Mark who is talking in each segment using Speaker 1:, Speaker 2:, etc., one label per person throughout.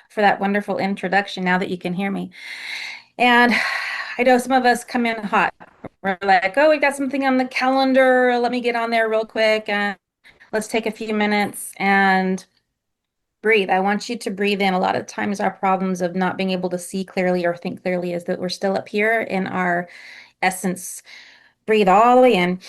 Speaker 1: for that wonderful introduction now that you can hear me. And I know some of us come in hot. We're like, oh, we got something on the calendar. Let me get on there real quick and let's take a few minutes and breathe. I want you to breathe in. A lot of times, our problems of not being able to see clearly or think clearly is that we're still up here in our essence. Breathe all the way in,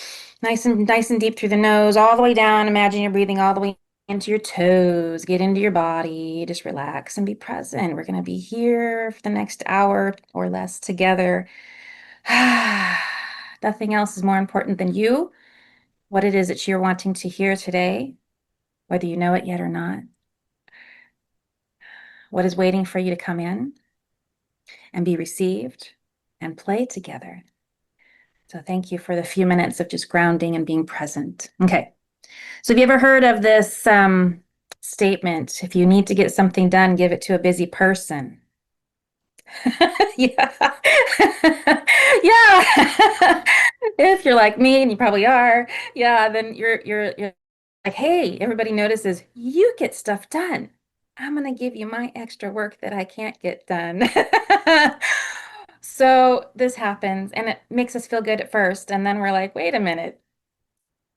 Speaker 1: nice and deep through the nose, all the way down. Imagine you're breathing all the way into your toes. Get into your body. Just relax and be present. We're going to be here for the next hour or less together. Nothing else is more important than you, what it is that you're wanting to hear today, whether you know it yet or not. What is waiting for you to come in and be received and play together. So thank you for the few minutes of just grounding and being present. Okay. So have you ever heard of this statement? If you need to get something done, give it to a busy person. Yeah. Yeah. If you're like me, and you probably are, yeah, then you're like, hey, everybody notices you get stuff done. I'm gonna give you my extra work that I can't get done. So this happens and it makes us feel good at first, and then we're like, wait a minute,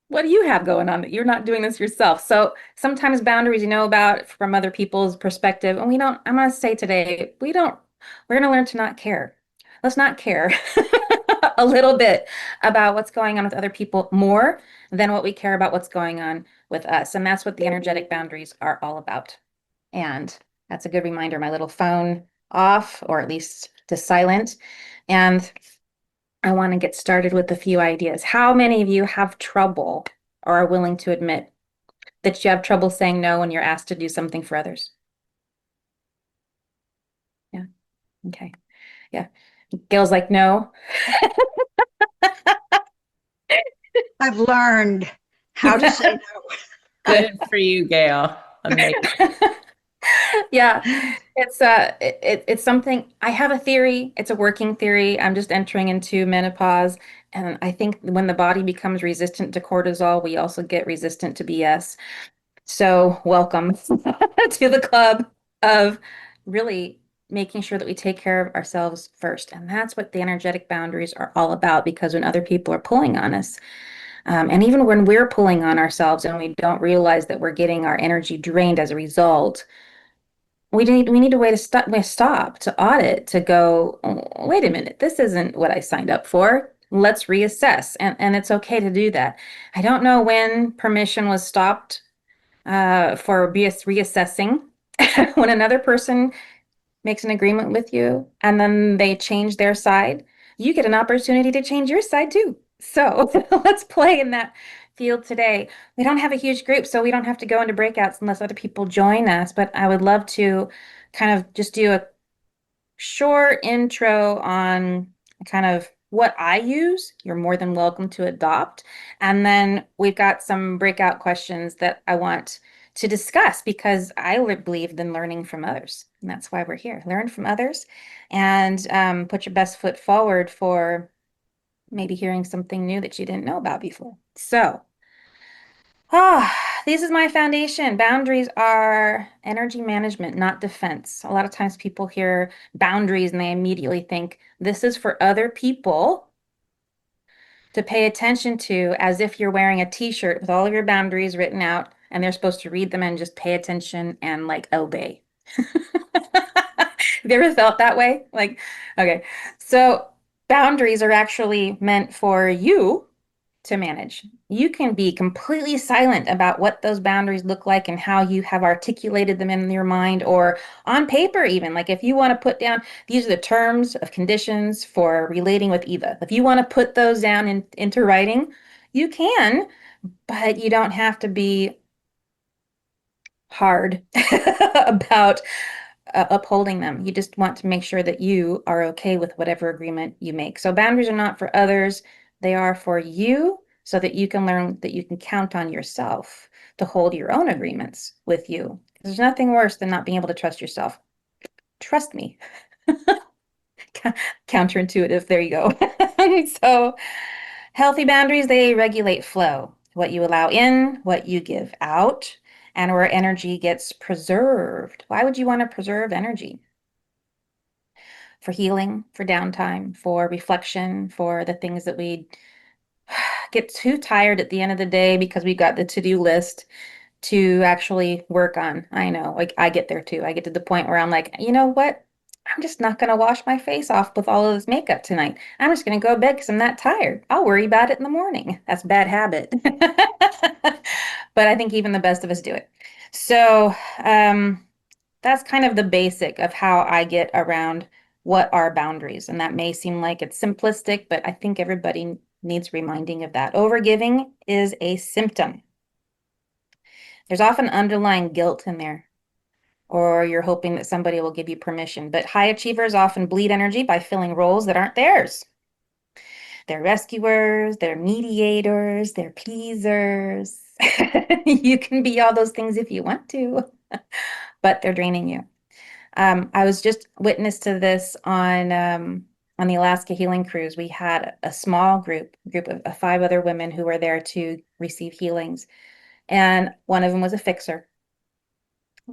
Speaker 1: what do you have going on that you're not doing this yourself? So sometimes boundaries you know about from other people's perspective, and we don't, I'm going to say today, we're going to learn to not care. Let's not care a little bit about what's going on with other people more than what we care about what's going on with us. And that's what the energetic boundaries are all about. And that's a good reminder, my little phone off, or at least to silent. And I want to get started with a few ideas. How many of you have trouble or are willing to admit that you have trouble saying no when you're asked to do something for others? Yeah. Okay. Yeah. Gail's like, no.
Speaker 2: I've learned how to say no.
Speaker 3: Good for you, Gail. Amazing.
Speaker 1: Yeah, it's something. I have a theory. It's a working theory. I'm just entering into menopause, and I think when the body becomes resistant to cortisol, we also get resistant to BS. So welcome to the club of really making sure that we take care of ourselves first. And that's what the energetic boundaries are all about, because when other people are pulling on us, and even when we're pulling on ourselves and we don't realize that we're getting our energy drained as a result, we need a way to stop, to audit, to go, "Oh, wait a minute, this isn't what I signed up for. Let's reassess." And it's okay to do that. I don't know when permission was stopped for reassessing. When another person makes an agreement with you and then they change their side, you get an opportunity to change your side too. So let's play in that field today. We don't have a huge group, so we don't have to go into breakouts unless other people join us, but I would love to kind of just do a short intro on kind of what I use. You're more than welcome to adopt. And then we've got some breakout questions that I want to discuss, because I believe in learning from others. And that's why we're here. Learn from others and put your best foot forward for maybe hearing something new that you didn't know about before. So, this is my foundation. Boundaries are energy management, not defense. A lot of times people hear boundaries and they immediately think this is for other people to pay attention to, as if you're wearing a t-shirt with all of your boundaries written out and they're supposed to read them and just pay attention and like obey. Have you ever felt that way? Like, okay. So boundaries are actually meant for you to manage. You can be completely silent about what those boundaries look like and how you have articulated them in your mind or on paper, even. Like if you want to put down, these are the terms of conditions for relating with Eva. If you want to put those down into writing, you can, but you don't have to be hard about upholding them. You just want to make sure that you are okay with whatever agreement you make. So boundaries are not for others, they are for you, so that you can learn that you can count on yourself to hold your own agreements with you. There's nothing worse than not being able to trust yourself. Trust me. Counterintuitive. There you go. So healthy boundaries, they regulate flow, what you allow in, what you give out. and where energy gets preserved. Why would you want to preserve energy? For healing, for downtime, for reflection, for the things that we get too tired at the end of the day because we got the to-do list to actually work on. I know, like I get there too. I get to the point where I'm like, you know what? I'm just not going to wash my face off with all of this makeup tonight. I'm just going to go to bed because I'm that tired. I'll worry about it in the morning. That's a bad habit. But I think even the best of us do it. So, that's kind of the basic of how I get around what are boundaries. And that may seem like it's simplistic, but I think everybody needs reminding of that. Overgiving is a symptom. There's often underlying guilt in there, or you're hoping that somebody will give you permission. But high achievers often bleed energy by filling roles that aren't theirs. They're rescuers, they're mediators, they're pleasers. You can be all those things if you want to, but they're draining you. I was just witness to this on the Alaska Healing Cruise. We had a small group of 5 other women who were there to receive healings, and one of them was a fixer.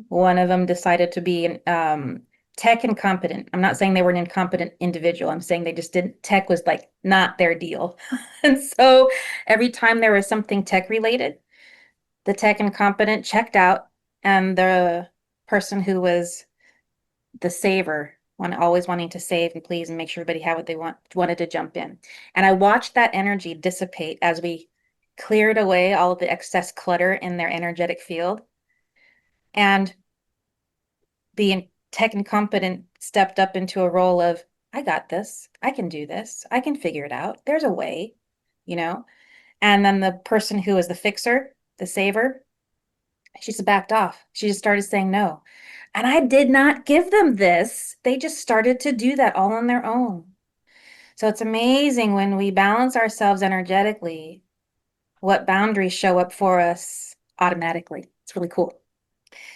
Speaker 1: One of them decided to be an tech incompetent. I'm not saying they were an incompetent individual. I'm saying they just didn't, tech was like not their deal. And so every time there was something tech related, the tech incompetent checked out, and the person who was the saver, always wanting to save and please and make sure everybody had what they wanted to jump in. And I watched that energy dissipate as we cleared away all of the excess clutter in their energetic field. And the tech incompetent stepped up into a role of, I got this. I can do this. I can figure it out. There's a way, you know? And then the person who was the fixer, the saver, she just backed off. She just started saying no. And I did not give them this. They just started to do that all on their own. So it's amazing when we balance ourselves energetically, what boundaries show up for us automatically. It's really cool.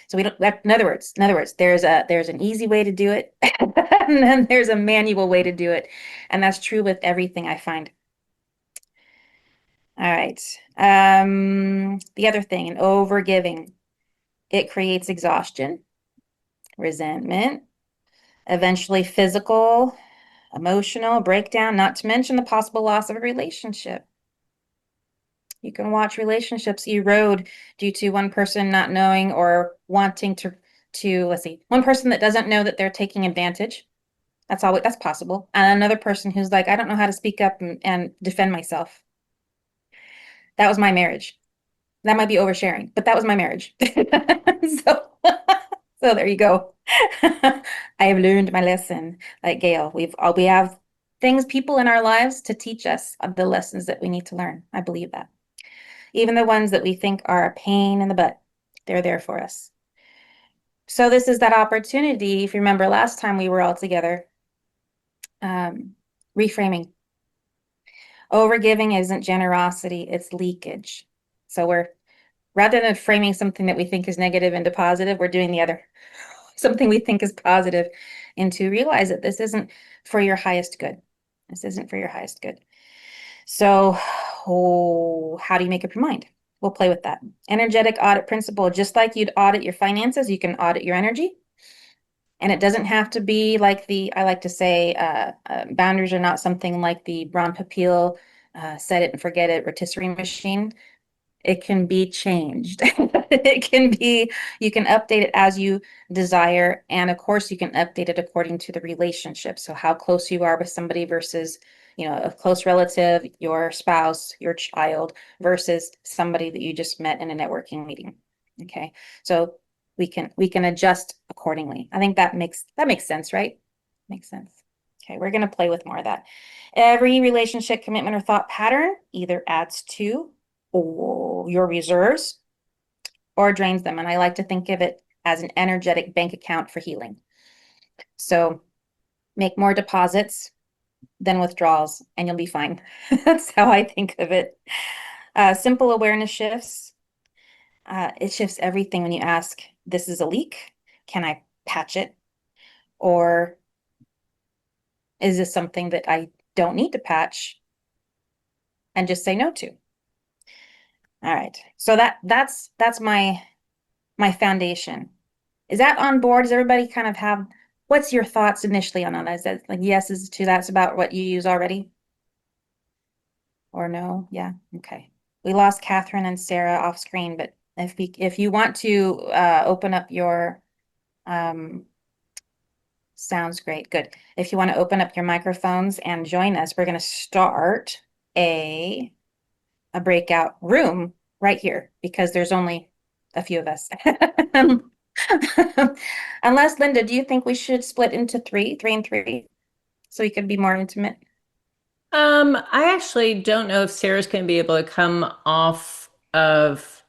Speaker 1: So we don't, in other words, there's an easy way to do it, and then there's a manual way to do it. And that's true with everything I find. All right. The other thing, in overgiving, it creates exhaustion, resentment, eventually physical, emotional breakdown, not to mention the possible loss of a relationship. You can watch relationships erode due to one person not knowing or wanting to let's see, one person that doesn't know that they're taking advantage. That's possible. And another person who's like, I don't know how to speak up and defend myself. That was my marriage. That might be oversharing, but that was my marriage. So, so there you go. I have learned my lesson. Like Gail, we have things, people in our lives to teach us of the lessons that we need to learn. I believe that. Even the ones that we think are a pain in the butt, they're there for us. So this is that opportunity. If you remember last time we were all together, reframing. Overgiving isn't generosity, it's leakage. So we're, rather than framing something that we think is negative into positive, we're doing the other. Something we think is positive into realize that this isn't for your highest good. This isn't for your highest good. So, how do you make up your mind? We'll play with that. Energetic audit principle, just like you'd audit your finances, you can audit your energy. And it doesn't have to be like I like to say, boundaries are not something like the Ron Popeil, set it and forget it rotisserie machine. It can be changed. It can be, you can update it as you desire. And of course, you can update it according to the relationship. So how close you are with somebody versus, a close relative, your spouse, your child, versus somebody that you just met in a networking meeting. Okay. So we can adjust accordingly. I think that makes sense, right? Makes sense. Okay, we're going to play with more of that. Every relationship, commitment, or thought pattern either adds to or your reserves or drains them. And I like to think of it as an energetic bank account for healing. So make more deposits than withdrawals, and you'll be fine. That's how I think of it. Simple awareness shifts. It shifts everything when you ask, this is a leak. Can I patch it? Or is this something that I don't need to patch and just say no to? All right. So that's my my foundation. Is that on board? Does everybody kind of have, what's your thoughts initially on that? Is that like yeses to that's about what you use already? Or no? Yeah, okay. We lost Catherine and Sarah off screen, but if you want to open up your sounds great, good. If you want to open up your microphones and join us, we're going to start a breakout room right here because there's only a few of us. Unless, Linda, do you think we should split into three and three, so we could be more intimate?
Speaker 3: I actually don't know if Sarah's going to be able to come off of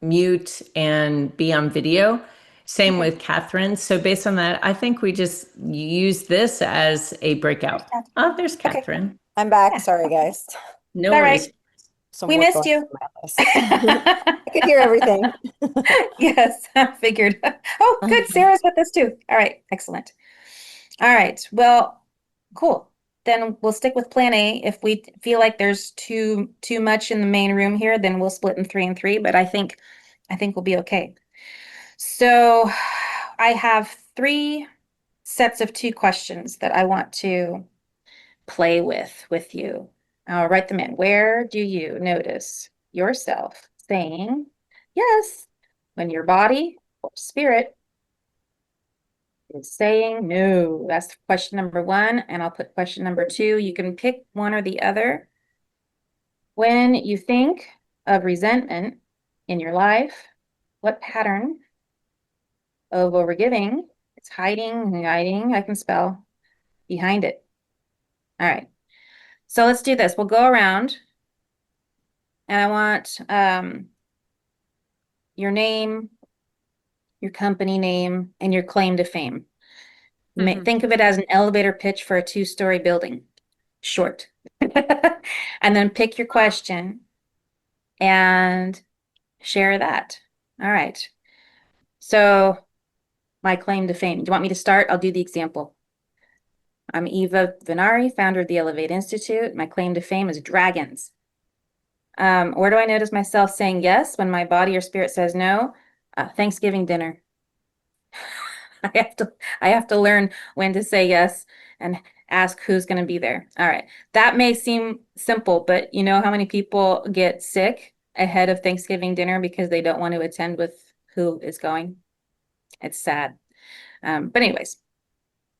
Speaker 3: mute and be on video. Same
Speaker 1: Okay.
Speaker 3: with Catherine. So based on that, I think we just use this as a
Speaker 1: There's
Speaker 3: breakout.
Speaker 1: Catherine.
Speaker 3: Oh, there's
Speaker 1: Okay.
Speaker 3: Catherine.
Speaker 4: I'm back.
Speaker 1: Yeah.
Speaker 4: Sorry, guys.
Speaker 3: No
Speaker 1: All
Speaker 3: worries.
Speaker 1: right.
Speaker 4: Some
Speaker 1: We
Speaker 4: work
Speaker 1: missed
Speaker 4: going on
Speaker 1: you.
Speaker 4: in my house. I could hear everything.
Speaker 1: Yes, I figured. Oh, good. Sarah's with us too. All right. Excellent. All right. Well, cool. Then we'll stick with plan A. If we feel like there's too much in the main room here, then we'll split in three and three, but I think we'll be okay. So I have three sets of two questions that I want to play with you. I'll write them in. Where do you notice yourself saying yes when your body or spirit is saying no? That's question number one. And I'll put question number two. You can pick one or the other. When you think of resentment in your life, what pattern of overgiving is hiding, I can spell, behind it? All right. So let's do this. We'll go around and I want your name, your company name, and your claim to fame. Think of it as an elevator pitch for a two-story building. Short. And then pick your question and share that. All right. So my claim to fame. Do you want me to start? I'll do the example. I'm Eva Vennari, founder of the Elevate Institute. My claim to fame is dragons. Where do I notice myself saying yes when my body or spirit says no? Thanksgiving dinner. I have to I have to learn when to say yes and ask who's going to be there. All right. That may seem simple, but you know how many people get sick ahead of Thanksgiving dinner because they don't want to attend with who is going? It's sad. But anyways,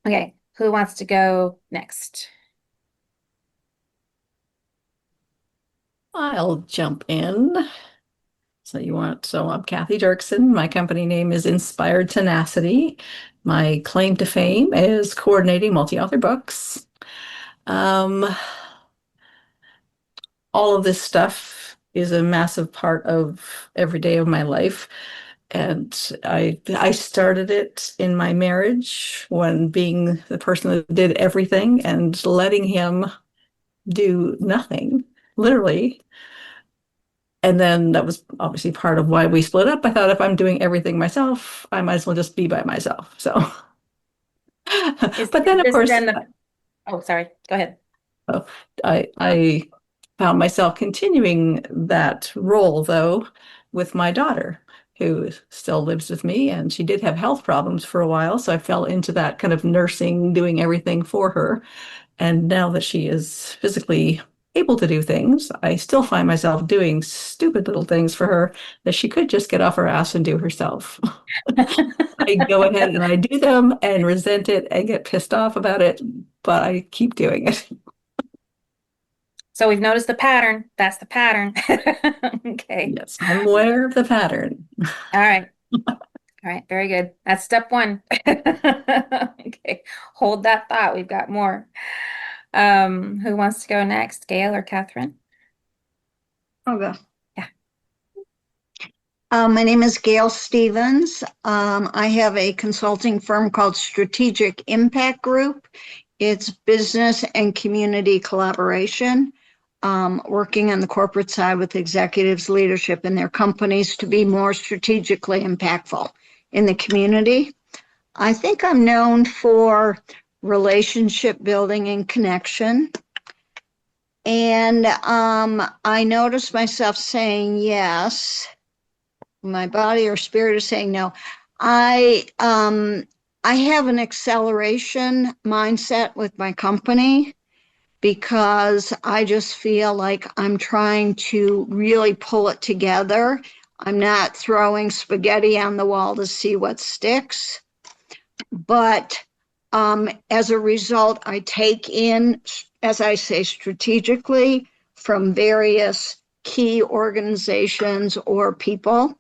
Speaker 1: okay, who wants to go next?
Speaker 5: I'll jump in. So I'm Kathy Dirksen. My company name is Inspired Tenacity. My claim to fame is coordinating multi-author books. All of this stuff is a massive part of every day of my life. And I started it in my marriage when being the person that did everything and letting him do nothing, literally. And then that was obviously part of why we split up. I thought if I'm doing everything myself, I might as well just be by myself. So,
Speaker 1: Is
Speaker 5: but then of
Speaker 1: this
Speaker 5: course,
Speaker 1: then the, oh, sorry, go ahead.
Speaker 5: I found myself continuing that role though with my daughter, who still lives with me, and she did have health problems for a while. So I fell into that kind of nursing, doing everything for her. And now that she is physically able to do things, I still find myself doing stupid little things for her that she could just get off her ass and do herself. I go ahead and I do them and resent it and get pissed off about it, but I keep doing it.
Speaker 1: So we've noticed the pattern. That's the pattern. Okay.
Speaker 5: Yes, I'm aware of the pattern.
Speaker 1: All right. All right. Very good. That's step one. Okay. Hold that thought. We've got more. Who wants to go next? Gail or Catherine?
Speaker 2: I'll go.
Speaker 1: Yeah.
Speaker 2: My name is Gail Stevens. I have a consulting firm called Strategic Impact Group. It's business and community collaboration, working on the corporate side with executives, leadership in their companies to be more strategically impactful in the community. I think I'm known for relationship building and connection. And I noticed myself saying yes my body or spirit is saying no. I I have an acceleration mindset with my company because I just feel like I'm trying to really pull it together. I'm not throwing spaghetti on the wall to see what sticks, but as a result, I take in, as I say, strategically from various key organizations or people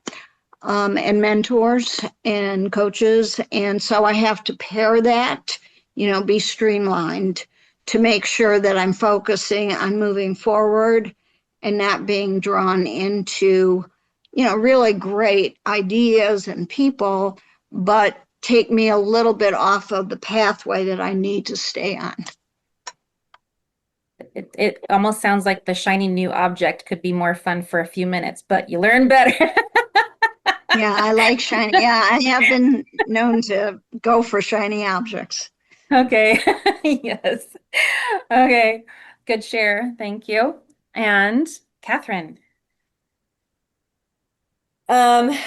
Speaker 2: and mentors and coaches. And so I have to pair that, be streamlined to make sure that I'm focusing on moving forward and not being drawn into, really great ideas and people, but take me a little bit off of the pathway that I need to stay on.
Speaker 1: It almost sounds like the shiny new object could be more fun for a few minutes, but you learn better.
Speaker 2: Yeah, I like shiny. Yeah, I have been known to go for shiny objects.
Speaker 1: Okay. Yes. Okay. Good share. Thank you. And Catherine.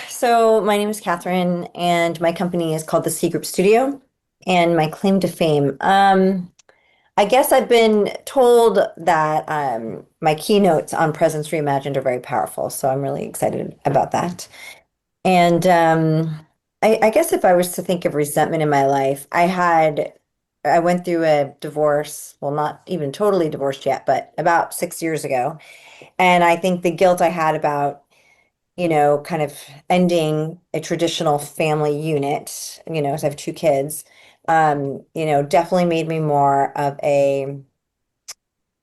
Speaker 4: So my name is Catherine, and my company is called the C Group Studio. And my claim to fame, I guess I've been told that my keynotes on Presence Reimagined are very powerful, so I'm really excited about that. And I guess if I was to think of resentment in my life, I went through a divorce, well, not even totally divorced yet, but about 6 years ago. And I think the guilt I had about kind of ending a traditional family unit, 'cause I have two kids, definitely made me more of a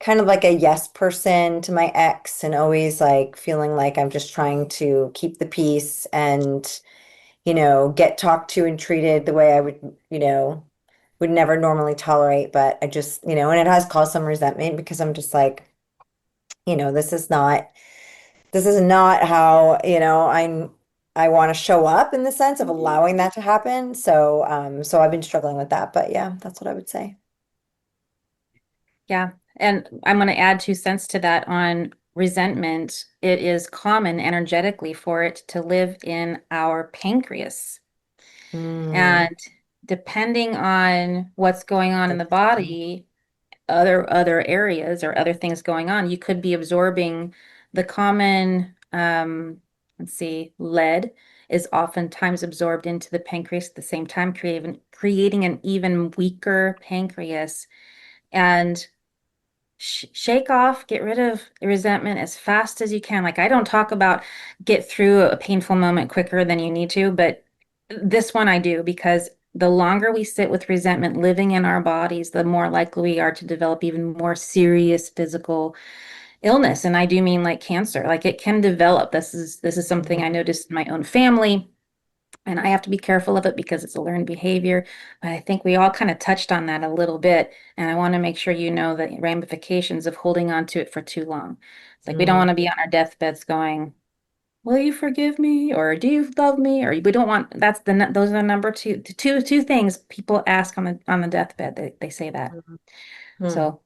Speaker 4: kind of like a yes person to my ex and always like feeling like I'm just trying to keep the peace and, get talked to and treated the way I would never normally tolerate. But I just, and it has caused some resentment because I'm just like, this is not. This is not how, I want to show up in the sense of allowing that to happen. So I've been struggling with that, but yeah, that's what I would say.
Speaker 1: Yeah. And I'm going to add 2 cents to that on resentment. It is common energetically for it to live in our pancreas.
Speaker 4: Mm.
Speaker 1: And depending on what's going on in the body, other areas or other things going on, you could be absorbing the common, let's see, lead is oftentimes absorbed into the pancreas at the same time, creating an even weaker pancreas. And shake off, get rid of resentment as fast as you can. Like I don't talk about get through a painful moment quicker than you need to, but this one I do because the longer we sit with resentment living in our bodies, the more likely we are to develop even more serious physical illness. And I do mean like cancer. Like it can develop. This is something I noticed in my own family. And I have to be careful of it because it's a learned behavior. But I think we all kind of touched on that a little bit. And I want to make sure you know the ramifications of holding on to it for too long. It's like we don't
Speaker 4: Mm.
Speaker 1: want to be on our deathbeds going, will you forgive me? Or do you love me? Or we don't want those are the number two things people ask on the deathbed. They say that.
Speaker 4: Mm.
Speaker 1: So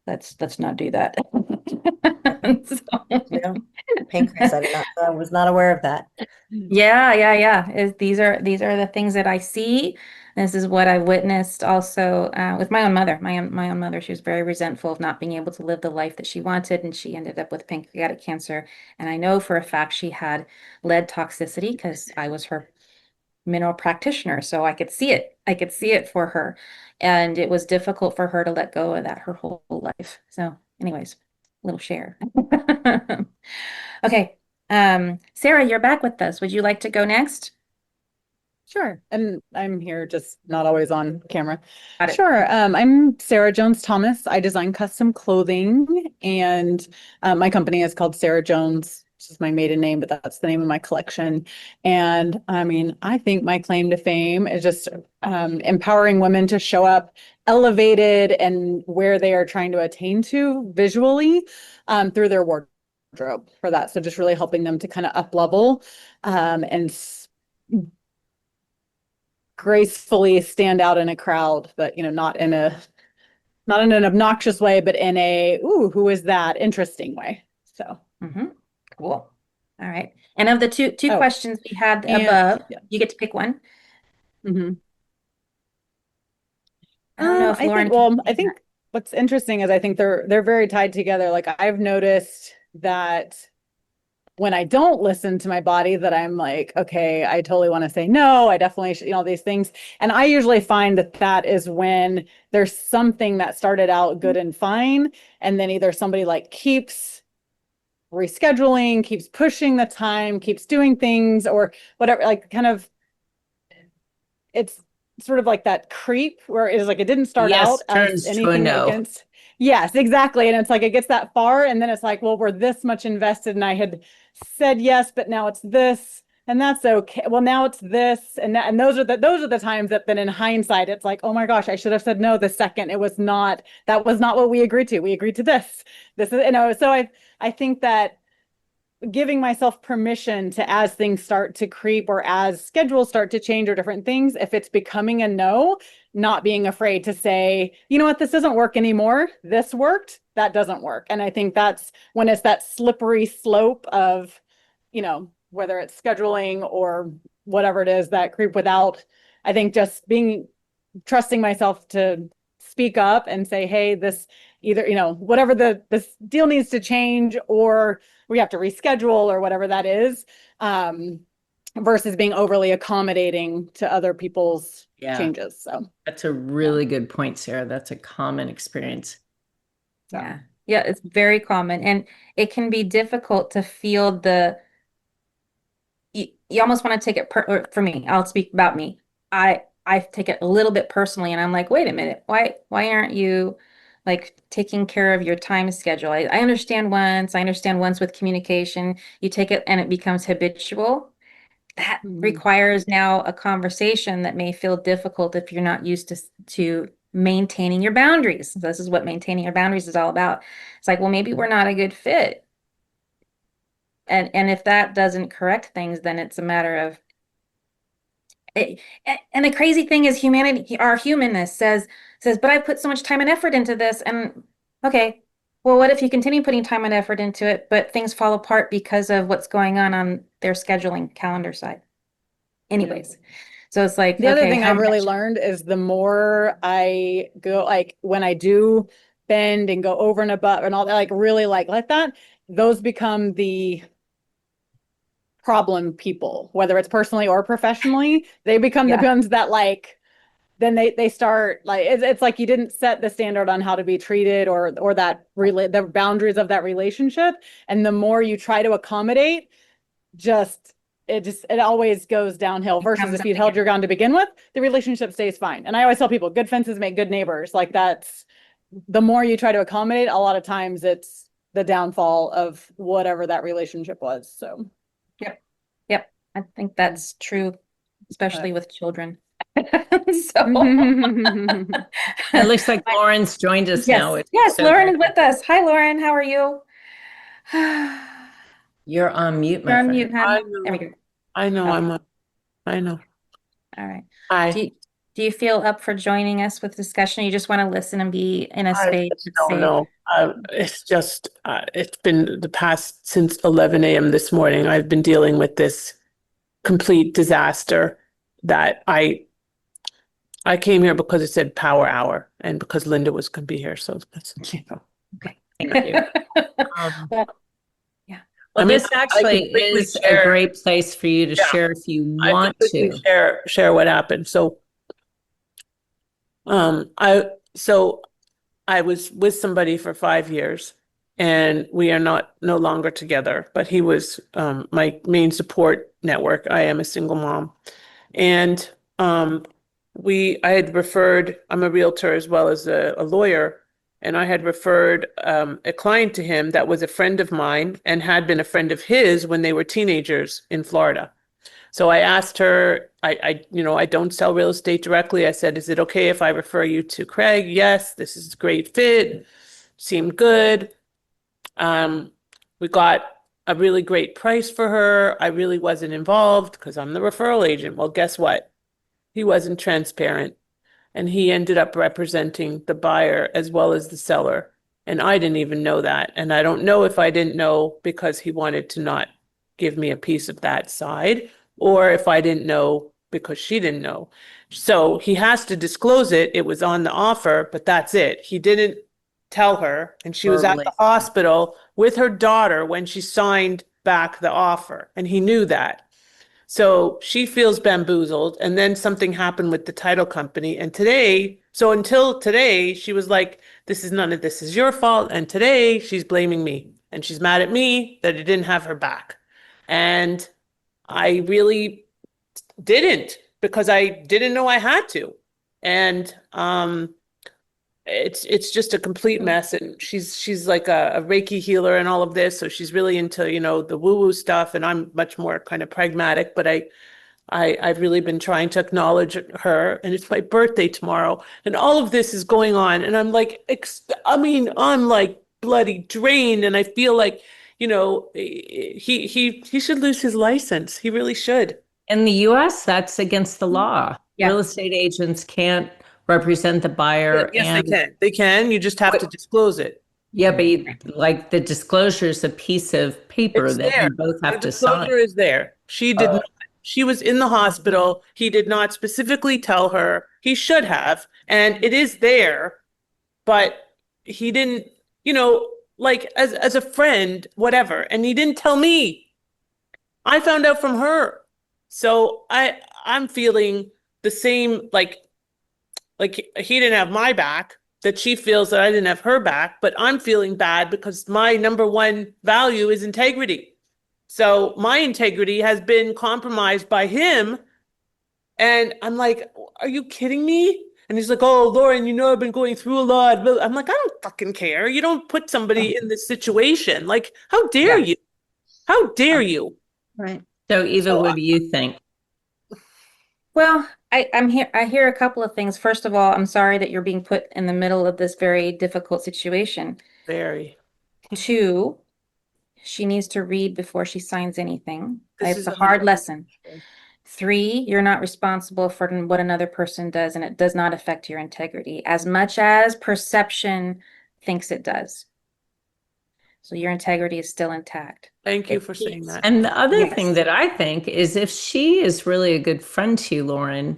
Speaker 1: let's not do that.
Speaker 4: Yeah. Pancreas, I was not aware of that.
Speaker 1: Yeah. These are the things that I see. This is what I witnessed also with my own mother. My own mother, she was very resentful of not being able to live the life that she wanted, and she ended up with pancreatic cancer. And I know for a fact she had lead toxicity because I was her mineral practitioner, so I could see it. I could see it for her, and it was difficult for her to let go of that her whole life. So, anyways, little share. Okay. Sarah, you're back with us. Would you like to go next?
Speaker 6: Sure. And I'm here, just not always on camera.
Speaker 1: Got it.
Speaker 6: Sure. I'm Sarah Jones Thomas. I design custom clothing, and my company is called Sarah Jones, which is my maiden name, but that's the name of my collection. And I mean, I think my claim to fame is just empowering women to show up elevated and where they are trying to attain to visually through their wardrobe for that. So just really helping them to kind of up level and gracefully stand out in a crowd, but not in an obnoxious way, but in a ooh, who is that interesting way. So
Speaker 1: Cool. All right. And of the two
Speaker 6: Oh,
Speaker 1: questions we had
Speaker 6: and
Speaker 1: above,
Speaker 6: yeah.
Speaker 1: you get to pick one.
Speaker 6: Mhm.
Speaker 1: I don't know if
Speaker 6: I
Speaker 1: Lauren
Speaker 6: think,
Speaker 1: can
Speaker 6: well, I
Speaker 1: see that.
Speaker 6: think what's interesting is I think they're very tied together. Like I've noticed that when I don't listen to my body, that I'm like, okay, I totally want to say no. I definitely should, these things. And I usually find that that is when there's something that started out good and fine, and then either somebody like keeps rescheduling, keeps pushing the time, keeps doing things, or whatever, like kind of it's sort of like that creep where it's like it didn't start
Speaker 3: Yes
Speaker 6: out as
Speaker 3: turns to a
Speaker 6: anything
Speaker 3: no.
Speaker 6: against. Yes, exactly. And it's like it gets that far, and then it's like, well, we're this much invested, and I had said yes, but now it's this, and that's okay. Well, now it's this, and those are the times that then in hindsight, it's like, oh my gosh, I should have said no the second. It was not that was not what we agreed to. We agreed to this. This is So I think that giving myself permission to, as things start to creep or as schedules start to change or different things, if it's becoming a no, not being afraid to say, you know what, this doesn't work anymore. This worked, that doesn't work. And I think that's when it's that slippery slope of, whether it's scheduling or whatever it is, that creep without, I think just trusting myself to speak up and say, hey, this either, whatever this deal needs to change, or we have to reschedule or whatever that is, versus being overly accommodating to other people's changes. So
Speaker 3: that's a really good point, Sarah. That's a common experience.
Speaker 1: Yeah. Yeah, it's very common. And it can be difficult to feel you almost want to take it or for me, I'll speak about me. I take it a little bit personally, and I'm like, wait a minute, why aren't you like taking care of your time schedule? I understand once with communication, you take it and it becomes habitual. That requires now a conversation that may feel difficult if you're not used to maintaining your boundaries. This is what maintaining your boundaries is all about. It's like, well, maybe we're not a good fit. And if that doesn't correct things, then it's a matter of it, and the crazy thing is humanity, our humanness says, but I put so much time and effort into this. And okay, well, what if you continue putting time and effort into it, but things fall apart because of what's going on their scheduling calendar side? Anyways, so it's like,
Speaker 6: the other
Speaker 1: okay,
Speaker 6: thing
Speaker 1: how
Speaker 6: I've really
Speaker 1: much?
Speaker 6: learned is the more I go, like when I do bend and go over and above and all that, like really like that, those become the problem people, whether it's personally or professionally. They become the
Speaker 1: Yeah,
Speaker 6: ones that like then they start like it's like you didn't set the standard on how to be treated or that the boundaries of that relationship, and the more you try to accommodate, just it always goes downhill,
Speaker 1: it
Speaker 6: versus
Speaker 1: comes
Speaker 6: if
Speaker 1: up
Speaker 6: you held
Speaker 1: again.
Speaker 6: your ground to begin with, the relationship stays fine. And I always tell people, good fences make good neighbors. Like that's the more you try to accommodate, a lot of times it's the downfall of whatever that relationship was. So
Speaker 1: Yep, yep. I think that's true, especially with children. So,
Speaker 3: It looks like Lauren's joined us now.
Speaker 1: yes,
Speaker 3: It's
Speaker 1: yes,
Speaker 3: so
Speaker 1: Lauren
Speaker 3: good.
Speaker 1: is with us. Hi, Lauren. How are you?
Speaker 3: You're on mute,
Speaker 1: You're
Speaker 3: my
Speaker 1: on
Speaker 3: friend.
Speaker 1: mute, hon.
Speaker 7: I
Speaker 1: There we
Speaker 7: know.
Speaker 1: go.
Speaker 7: I know.
Speaker 1: Okay.
Speaker 7: I know.
Speaker 1: All right. Do
Speaker 7: I
Speaker 1: you, do you feel up for joining us with discussion? You just want to listen and be in a
Speaker 7: I
Speaker 1: space
Speaker 7: just
Speaker 1: that's
Speaker 7: don't
Speaker 1: safe?
Speaker 7: know. It's just it's been the past since 11 a.m. this morning. I've been dealing with this complete disaster that I came here because it said power hour and because Linda was going to be here. So that's,
Speaker 1: Okay.
Speaker 3: Thank you. Um,
Speaker 1: Well, yeah.
Speaker 3: well,
Speaker 7: I mean,
Speaker 3: this
Speaker 7: I
Speaker 3: actually
Speaker 7: can quickly
Speaker 3: is a
Speaker 7: share.
Speaker 3: great place for you to
Speaker 7: Yeah,
Speaker 3: share if you
Speaker 7: I can
Speaker 3: want
Speaker 7: quickly
Speaker 3: to.
Speaker 7: share what happened. Um, I so I was with somebody for 5 years, and we are not no longer together. But he was my main support network. I am a single mom, and I had referred. I'm a realtor as well as a lawyer, and I had referred a client to him that was a friend of mine and had been a friend of his when they were teenagers in Florida. So I asked her, I don't sell real estate directly. I said, is it okay if I refer you to Craig? Yes, this is a great fit. Seemed good. Um, we got a really great price for her. I really wasn't involved because I'm the referral agent. Well, guess what? He wasn't transparent, and he ended up representing the buyer as well as the seller. And I didn't even know that. And I don't know if I didn't know because he wanted to not give me a piece of that side, or if I didn't know because she didn't know. So he has to disclose it. It was on the offer, but that's it. He didn't tell her, and she was at
Speaker 3: Verbally.
Speaker 7: the hospital with her daughter when she signed back the offer, and he knew that. So she feels bamboozled, and then something happened with the title company. And today, so until today, she was like, this is none of this is your fault. And today she's blaming me, and she's mad at me that I didn't have her back. And I really didn't, because I didn't know I had to. And it's just a complete mess. And she's like a Reiki healer and all of this, so she's really into, you know, the woo-woo stuff, and I'm much more kind of pragmatic. But I've really been trying to acknowledge her, and it's my birthday tomorrow, and all of this is going on, and I'm like, I'm like bloody drained, and I feel like, you know, he should lose his license. He really should.
Speaker 3: In the US, that's against the law.
Speaker 1: Yeah.
Speaker 3: Real estate agents can't represent the buyer.
Speaker 7: Yes,
Speaker 3: and
Speaker 7: they can. They can. You just have to disclose it.
Speaker 3: yeah, but like the disclosure is a piece of paper
Speaker 7: It's
Speaker 3: that
Speaker 7: there.
Speaker 3: you both have
Speaker 7: The
Speaker 3: to sign.
Speaker 7: disclosure is there. She did not. She was in the hospital. He did not specifically tell her. He should have, and it is there, but he didn't, you know, like as a friend, whatever. And he didn't tell me. I found out from her. So I'm feeling the same, like he didn't have my back, that she feels that I didn't have her back, but I'm feeling bad because my number one value is integrity. So my integrity has been compromised by him. And I'm like, are you kidding me? And he's like, oh, Lauren, you know, I've been going through a lot. I'm like, I don't fucking care. You don't put somebody in this situation. Like, how dare you? How dare you?
Speaker 2: Right.
Speaker 3: So Eva,
Speaker 7: So,
Speaker 3: what do you think?
Speaker 1: Well, I hear a couple of things. First of all, I'm sorry that you're being put in the middle of this very difficult situation.
Speaker 7: Very.
Speaker 1: Two, she needs to read before she signs anything.
Speaker 7: This
Speaker 1: It's
Speaker 7: is
Speaker 1: a hard
Speaker 7: 100%
Speaker 1: lesson.
Speaker 7: true.
Speaker 1: Three, you're not responsible for what another person does, and it does not affect your integrity as much as perception thinks it does. So your integrity is still intact.
Speaker 7: Thank you for saying that.
Speaker 3: And the other
Speaker 1: Yes.
Speaker 3: thing that I think is if she is really a good friend to you, Lauren,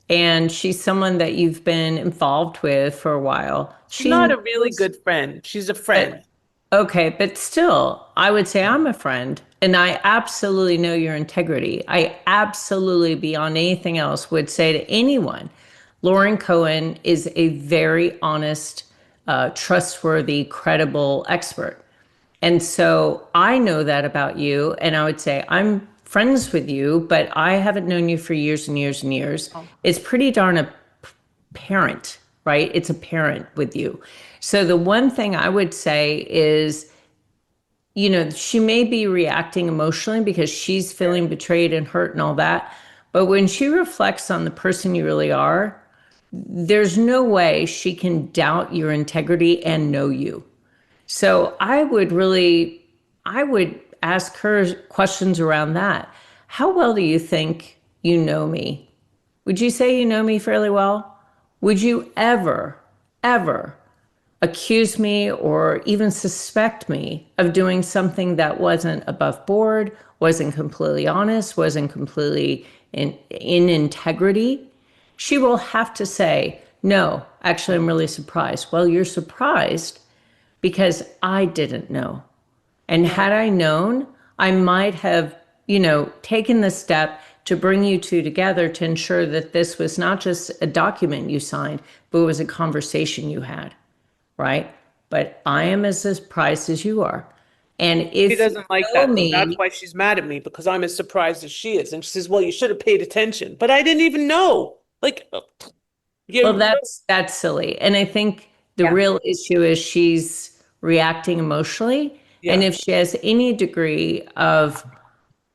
Speaker 3: and she's someone that you've been involved with for a while,
Speaker 7: She's not a
Speaker 3: knows-
Speaker 7: really good friend. She's a friend.
Speaker 3: Okay, but still, I would say I'm a friend, and I absolutely know your integrity. I absolutely, beyond anything else, would say to anyone, Lauren Cohen is a very honest, trustworthy, credible expert. And so I know that about you, and I would say I'm friends with you, but I haven't known you for years and years and years. It's pretty darn apparent, right? It's apparent with you. So the one thing I would say is, you know, she may be reacting emotionally because she's feeling betrayed and hurt and all that. But when she reflects on the person you really are, there's no way she can doubt your integrity and know you. So I would ask her questions around that. How well do you think you know me? Would you say you know me fairly well? Would you ever accuse me or even suspect me of doing something that wasn't above board, wasn't completely honest, wasn't completely in integrity? She will have to say, no, actually, I'm really surprised. Well, you're surprised because I didn't know. And had I known, I might have, you know, taken the step to bring you two together to ensure that this was not just a document you signed, but it was a conversation you had, right? But I am as surprised as you are. And if
Speaker 7: She doesn't like
Speaker 3: you know
Speaker 7: that.
Speaker 3: me,
Speaker 7: That's why she's mad at me, because I'm as surprised as she is. And she says, well, you should have paid attention. But I didn't even know. Like,
Speaker 3: well, that's silly. And I think the
Speaker 1: Yeah.
Speaker 3: real issue is she's reacting emotionally. And if she has any degree of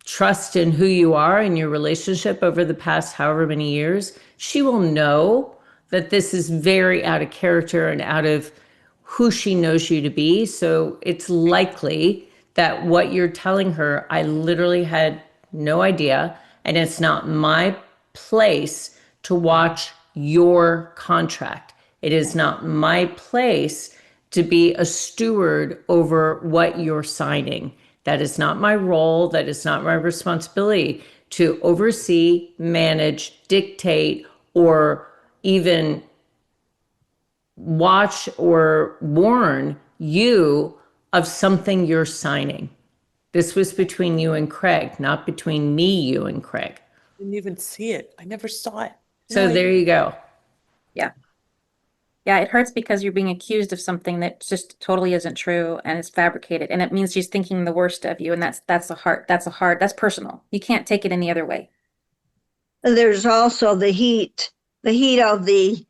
Speaker 3: trust in who you are and your relationship over the past however many years, she will know that this is very out of character and out of who she knows you to be. So it's likely that what you're telling her, I literally had no idea, and it's not my place to watch your contract. It is not my place to be a steward over what you're signing. That is not my role. That is not my responsibility to oversee, manage, dictate, or even watch or warn you of something you're signing. This was between you and Craig, not between me, you, and Craig.
Speaker 7: Didn't even see it. I never saw it.
Speaker 3: So there you go.
Speaker 1: Yeah. Yeah, it hurts because you're being accused of something that just totally isn't true and it's fabricated. And it means she's thinking the worst of you. And that's personal. You can't take it any other way.
Speaker 2: There's also the heat of the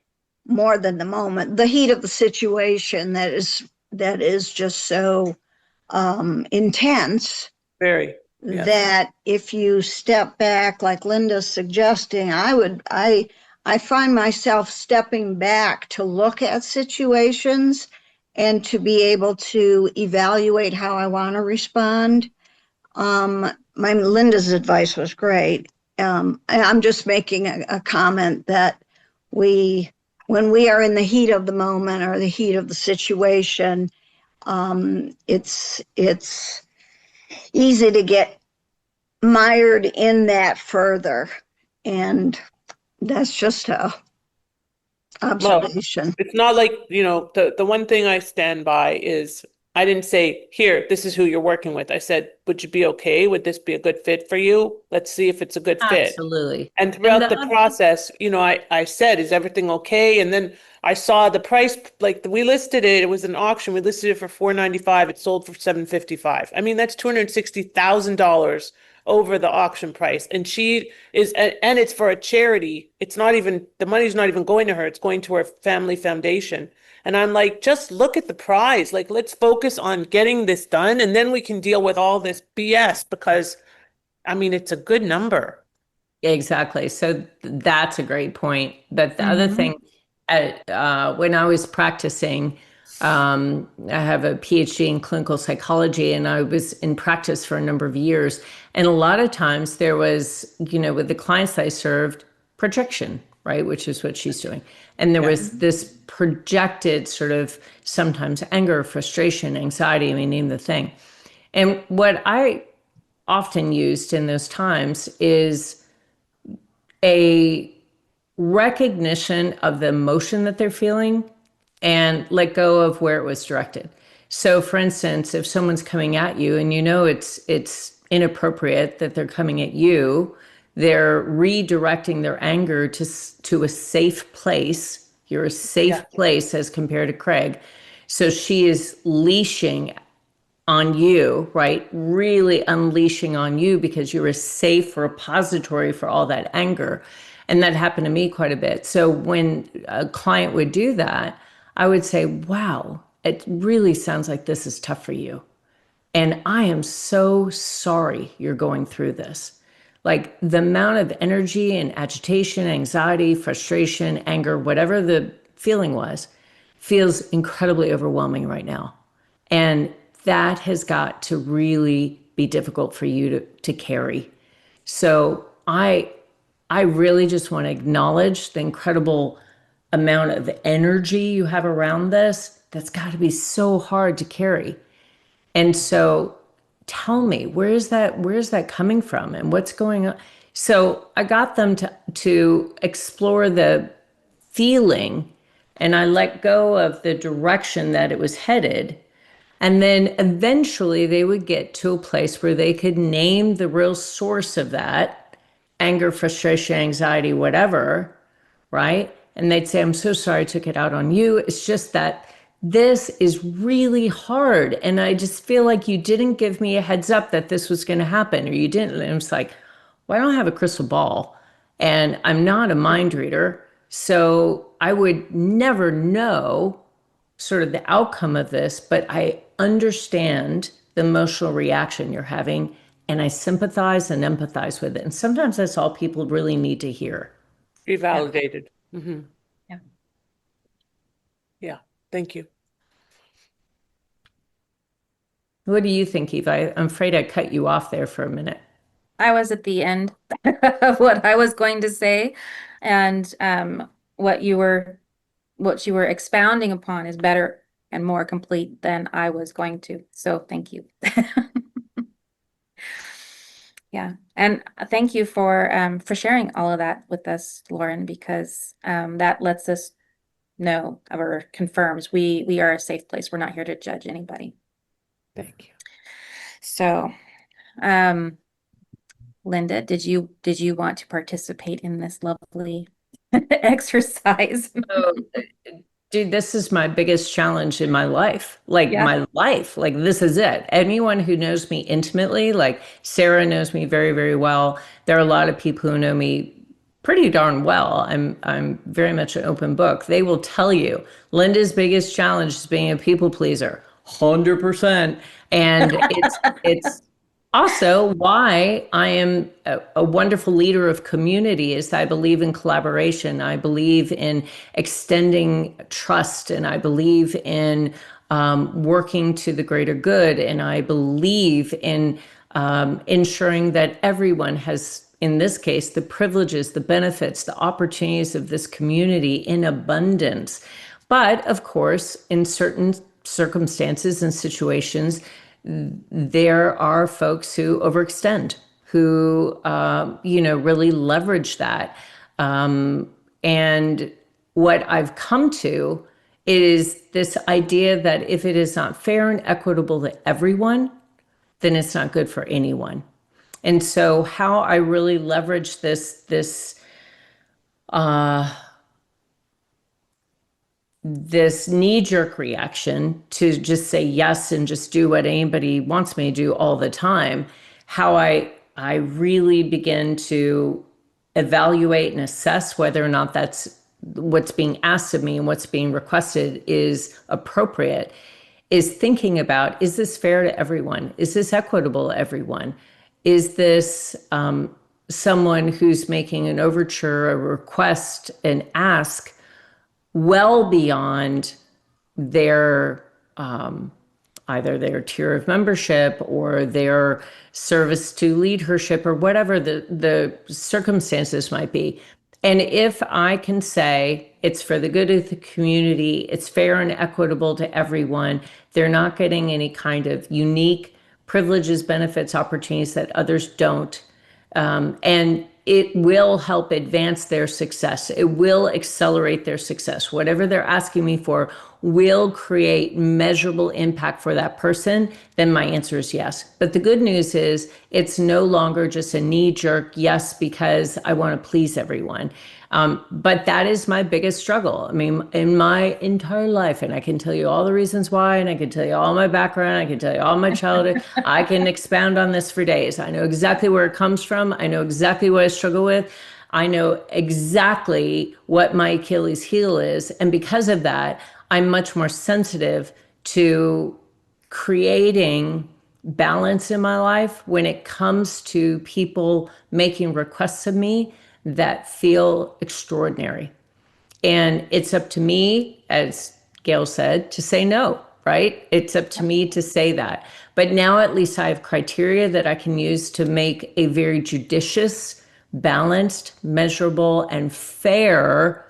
Speaker 2: more than the moment, the heat of the situation that is just so intense.
Speaker 7: Very. Yes.
Speaker 2: That if you step back, like Linda's suggesting, I find myself stepping back to look at situations and to be able to evaluate how I want to respond. My Linda's advice was great. I'm just making a comment that when we are in the heat of the moment or the heat of the situation, it's easy to get mired in that further. And that's just a observation.
Speaker 7: It's not like, the one thing I stand by is I didn't say, here, this is who you're working with. I said, would you be okay? Would this be a good fit for you? Let's see if it's a good fit.
Speaker 3: Absolutely.
Speaker 7: And throughout the process, I said, is everything okay? And then I saw the price, like we listed it, it was an auction. We listed it for $495. It sold for $755. I mean, that's $260,000 over the auction price. And and it's for a charity. It's not even, the money's not even going to her. It's going to her family foundation. And I'm like, just look at the prize. Like, let's focus on getting this done. And then we can deal with all this BS because, I mean, it's a good number.
Speaker 3: Exactly. So that's a great point. But the other thing, when I was practicing, I have a PhD in clinical psychology, and I was in practice for a number of years. And a lot of times there was, with the clients I served, projection, right? Which is what she's doing. And there was this projected sort of sometimes anger, frustration, anxiety, I mean, name the thing. And what I often used in those times is a recognition of the emotion that they're feeling and let go of where it was directed. So for instance, if someone's coming at you and it's inappropriate that they're coming at you, they're redirecting their anger to a safe place. You're a safe place as compared to Craig. So she is leashing on you, right? Really unleashing on you because you're a safe repository for all that anger. And that happened to me quite a bit. So when a client would do that, I would say, wow, it really sounds like this is tough for you. And I am so sorry you're going through this. Like the amount of energy and agitation, anxiety, frustration, anger, whatever the feeling was, feels incredibly overwhelming right now. And that has got to really be difficult for you to carry. So I really just want to acknowledge the incredible amount of energy you have around this. That's got to be so hard to carry. And so tell me, where's that coming from and what's going on? So I got them to explore the feeling, and I let go of the direction that it was headed. And then eventually they would get to a place where they could name the real source of that anger, frustration, anxiety, whatever, right? And they'd say, I'm so sorry I took it out on you. It's just that this is really hard. And I just feel like you didn't give me a heads up that this was going to happen, or you didn't. And it's like, well, I don't have a crystal ball and I'm not a mind reader. So I would never know sort of the outcome of this, but I understand the emotional reaction you're having, and I sympathize and empathize with it. And sometimes that's all people really need to hear.
Speaker 7: Be validated. Mm-hmm.
Speaker 1: Yeah.
Speaker 7: Yeah. Thank you.
Speaker 3: What do you think, Eva? I'm afraid I cut you off there for a minute.
Speaker 1: I was at the end of what I was going to say, and what you were expounding upon is better and more complete than I was going to. So thank you. Yeah. And thank you for sharing all of that with us, Lauren, because that lets us know or confirms we are a safe place. We're not here to judge anybody.
Speaker 3: Thank you.
Speaker 1: So, Linda, did you want to participate in this lovely exercise?
Speaker 3: Oh, dude, this is my biggest challenge in my life. Like
Speaker 1: Yeah.
Speaker 3: my life, like this is it. Anyone who knows me intimately, like Sarah knows me very, very well. There are a lot of people who know me pretty darn well. I'm very much an open book. They will tell you Linda's biggest challenge is being a people pleaser. 100%. And it's also why I am a wonderful leader of community is I believe in collaboration. I believe in extending trust, and I believe in working to the greater good. And I believe in ensuring that everyone has, in this case, the privileges, the benefits, the opportunities of this community in abundance. But of course, in certain circumstances and situations, there are folks who overextend, who really leverage that. And what I've come to is this idea that if it is not fair and equitable to everyone, then it's not good for anyone. And so, how I really leverage this knee-jerk reaction to just say yes and just do what anybody wants me to do all the time, how I really begin to evaluate and assess whether or not that's what's being asked of me and what's being requested is appropriate, is thinking about, is this fair to everyone? Is this equitable to everyone? Is this someone who's making an overture, a request, an ask well beyond their either their tier of membership or their service to LeadHERship or whatever the circumstances might be. And if I can say it's for the good of the community, it's fair and equitable to everyone, they're not getting any kind of unique privileges, benefits, opportunities that others don't, and it will help advance their success. It will accelerate their success. Whatever they're asking me for will create measurable impact for that person, then my answer is yes. But the good news is it's no longer just a knee-jerk yes because I want to please everyone. But that is my biggest struggle. I mean, in my entire life, and I can tell you all the reasons why, and I can tell you all my background, I can tell you all my childhood. I can expound on this for days. I know exactly where it comes from. I know exactly what I struggle with. I know exactly what my Achilles heel is. And because of that, I'm much more sensitive to creating balance in my life when it comes to people making requests of me that feel extraordinary. And it's up to me, as Gail said, to say no, right? It's up to me to say that. But now at least I have criteria that I can use to make a very judicious, balanced, measurable, and fair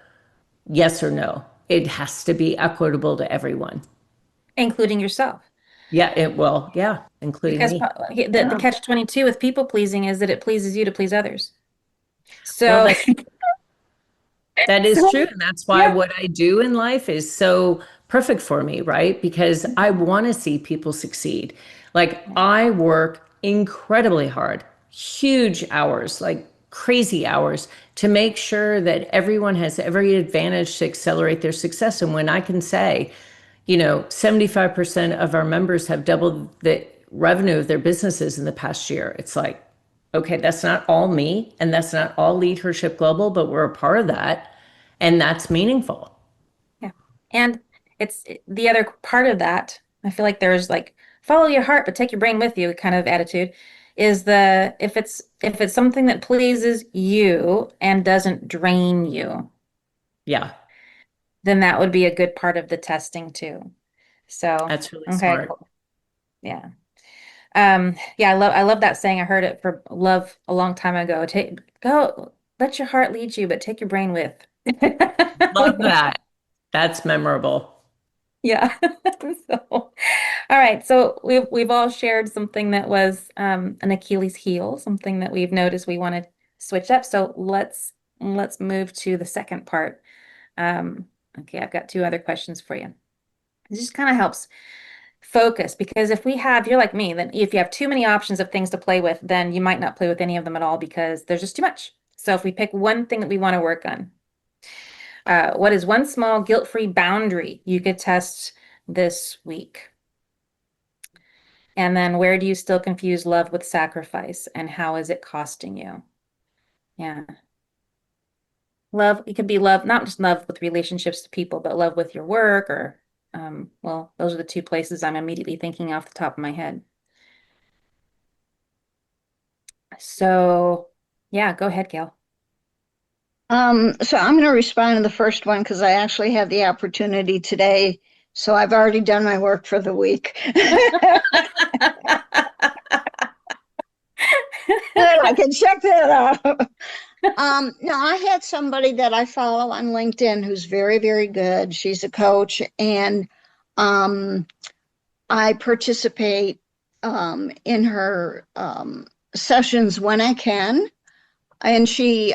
Speaker 3: yes or no. It has to be equitable to everyone.
Speaker 1: Including yourself.
Speaker 3: Yeah, it will. Yeah, including
Speaker 1: Because
Speaker 3: me.
Speaker 1: the catch-22 with people pleasing is that it pleases you to please others.
Speaker 3: Well,
Speaker 1: So,
Speaker 3: that is
Speaker 1: so
Speaker 3: true. And that's why
Speaker 1: yeah.
Speaker 3: what I do in life is so perfect for me, right? Because I want to see people succeed. Like I work incredibly hard, huge hours, like crazy hours to make sure that everyone has every advantage to accelerate their success. And when I can say, 75% of our members have doubled the revenue of their businesses in the past year, it's like, okay, that's not all me and that's not all LeadHERship Global, but we're a part of that. And that's meaningful.
Speaker 1: Yeah. And it's the other part of that. I feel like there's like follow your heart, but take your brain with you kind of attitude is the if it's something that pleases you and doesn't drain you,
Speaker 3: Yeah,
Speaker 1: then that would be a good part of the testing too. So,
Speaker 3: that's really
Speaker 1: okay,
Speaker 3: smart.
Speaker 1: cool. Yeah. Yeah, I love that saying. I heard it for love a long time ago. Let your heart lead you, but take your brain with.
Speaker 3: Love that. That's memorable.
Speaker 1: Yeah. So, all right. So we've all shared something that was an Achilles heel, something that we've noticed we want to switch up. So let's move to the second part. Okay, I've got two other questions for you. It just kind of helps focus because if you're like me, then if you have too many options of things to play with, then you might not play with any of them at all because there's just too much. So if we pick one thing that we want to work on, what is one small guilt-free boundary you could test this week? And then where do you still confuse love with sacrifice and how is it costing you? Yeah. Love, it could be love, not just love with relationships to people, but love with your work or, well, those are the two places I'm immediately thinking off the top of my head. So, yeah, go ahead, Gail.
Speaker 2: So I'm going to respond to the first one because I actually had the opportunity today. So I've already done my work for the week. I can check that out. No, I had somebody that I follow on LinkedIn who's very, very good. She's a coach, and I participate in her sessions when I can. And she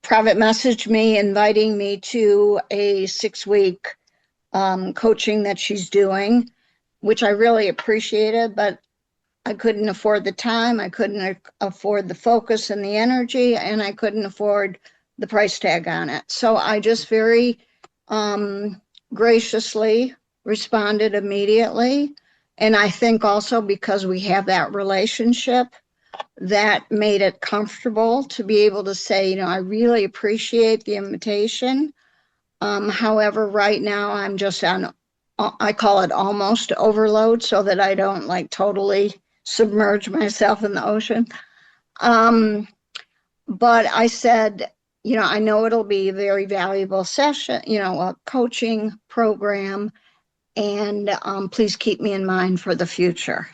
Speaker 2: private messaged me inviting me to a 6 week coaching that she's doing, which I really appreciated, but I couldn't afford the time, I couldn't afford the focus and the energy, and I couldn't afford the price tag on it. So I just very graciously responded immediately. And I think also because we have that relationship, that made it comfortable to be able to say, I really appreciate the invitation. However, right now I'm just on, I call it almost overload so that I don't like totally submerge myself in the ocean. But I said, I know it'll be a very valuable session, a coaching program, and please keep me in mind for the future.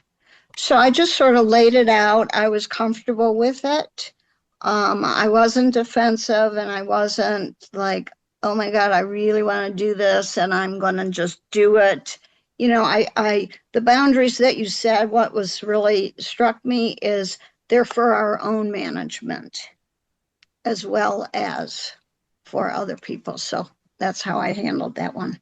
Speaker 2: So I just sort of laid it out. I was comfortable with it. I wasn't defensive and I wasn't like, oh my God, I really want to do this and I'm going to just do it. The boundaries that you said, what was really struck me is they're for our own management as well as for other people. So that's how I handled that one.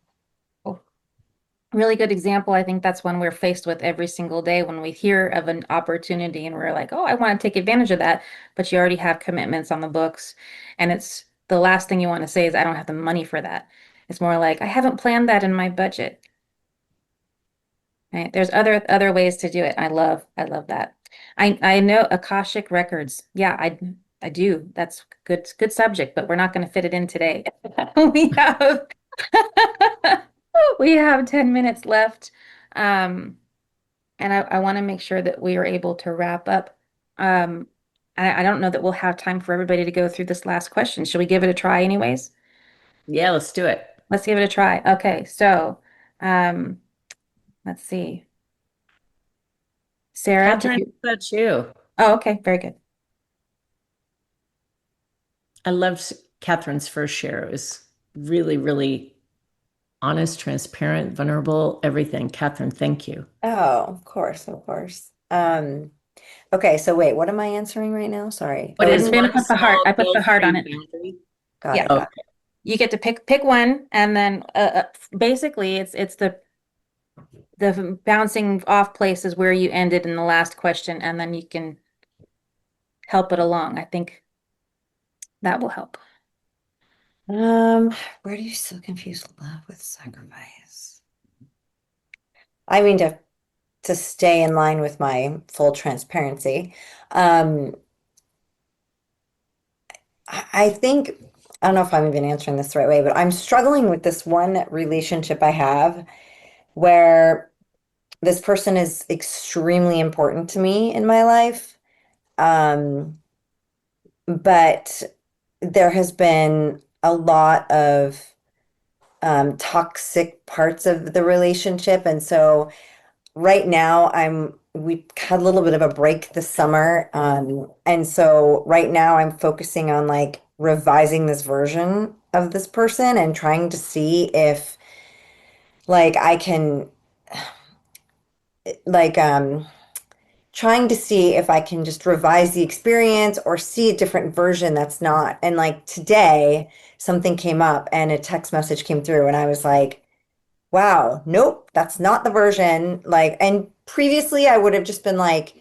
Speaker 1: Really good example. I think that's one we're faced with every single day when we hear of an opportunity and we're like, oh, I want to take advantage of that. But you already have commitments on the books. And it's the last thing you want to say is, I don't have the money for that. It's more like, I haven't planned that in my budget. Right? There's other ways to do it. I love that. I know Akashic records. Yeah, I do. That's good subject, but we're not going to fit it in today. We have we have 10 minutes left. And I want to make sure that we are able to wrap up. I don't know that we'll have time for everybody to go through this last question. Should we give it a try anyways?
Speaker 3: Yeah, let's do it.
Speaker 1: Let's give it a try. Okay, so um, let's see. Sarah,
Speaker 3: Catherine, that's you.
Speaker 1: Oh, okay, very good.
Speaker 3: I loved Catherine's first share. It was really, really honest, transparent, vulnerable, everything. Catherine, thank you.
Speaker 4: Oh, of course, of course. Okay, so wait, what am I answering right now? Sorry.
Speaker 3: What
Speaker 1: Oh,
Speaker 3: is
Speaker 1: I'm gonna
Speaker 3: one
Speaker 1: put the heart. I
Speaker 3: small
Speaker 1: put the heart on
Speaker 3: guilt-free
Speaker 1: it.
Speaker 3: boundary?
Speaker 4: Got
Speaker 1: Yeah.
Speaker 4: it, got it.
Speaker 1: You get to pick one, and then basically it's the bouncing off places where you ended in the last question, and then you can help it along. I think that will help.
Speaker 4: Where do you still confuse love with sacrifice? I mean, to stay in line with my full transparency, I think, I don't know if I'm even answering this the right way, but I'm struggling with this one relationship I have where this person is extremely important to me in my life. But there has been a lot of toxic parts of the relationship. And so right now we had a little bit of a break this summer. And so right now I'm focusing on like revising this version of this person and trying to see if like I can like trying to see if I can just revise the experience or see a different version that's not. And like today, something came up and a text message came through, and I was like, wow, nope, that's not the version. Like, and previously I would have just been like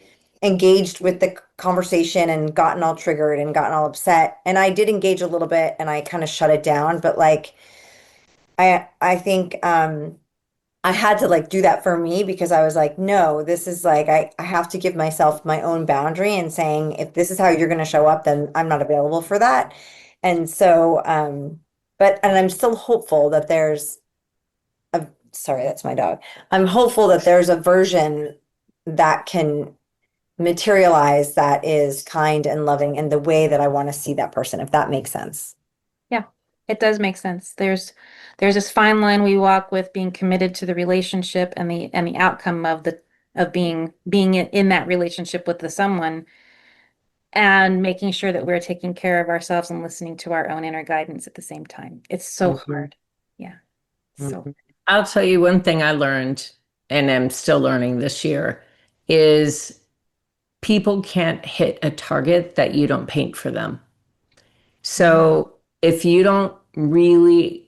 Speaker 4: engaged with the conversation and gotten all triggered and gotten all upset. And I did engage a little bit and I kind of shut it down. But like, I think, I had to like do that for me because I was like, no, this is like I have to give myself my own boundary and saying if this is how you're going to show up, then I'm not available for that. And so, but and I'm still hopeful that there's a sorry, that's my dog. I'm hopeful that there's a version that can materialize that is kind and loving in the way that I want to see that person, if that makes sense.
Speaker 1: Yeah, it does make sense. There's this fine line we walk with being committed to the relationship and the outcome of the of being in that relationship with the someone and making sure that we're taking care of ourselves and listening to our own inner guidance at the same time. It's so hard. Yeah. So
Speaker 3: I'll tell you one thing I learned, and I'm still learning this year, is people can't hit a target that you don't paint for them. So if you don't really,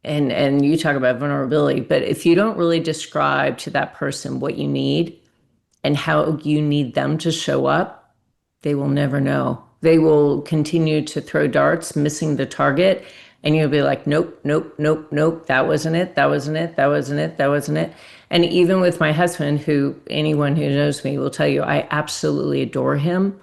Speaker 3: and you talk about vulnerability, but if you don't really describe to that person what you need and how you need them to show up, they will never know. They will continue to throw darts, missing the target. And you'll be like, nope, nope, nope, nope. That wasn't it. That wasn't it. That wasn't it. That wasn't it. And even with my husband, who anyone who knows me will tell you, I absolutely adore him.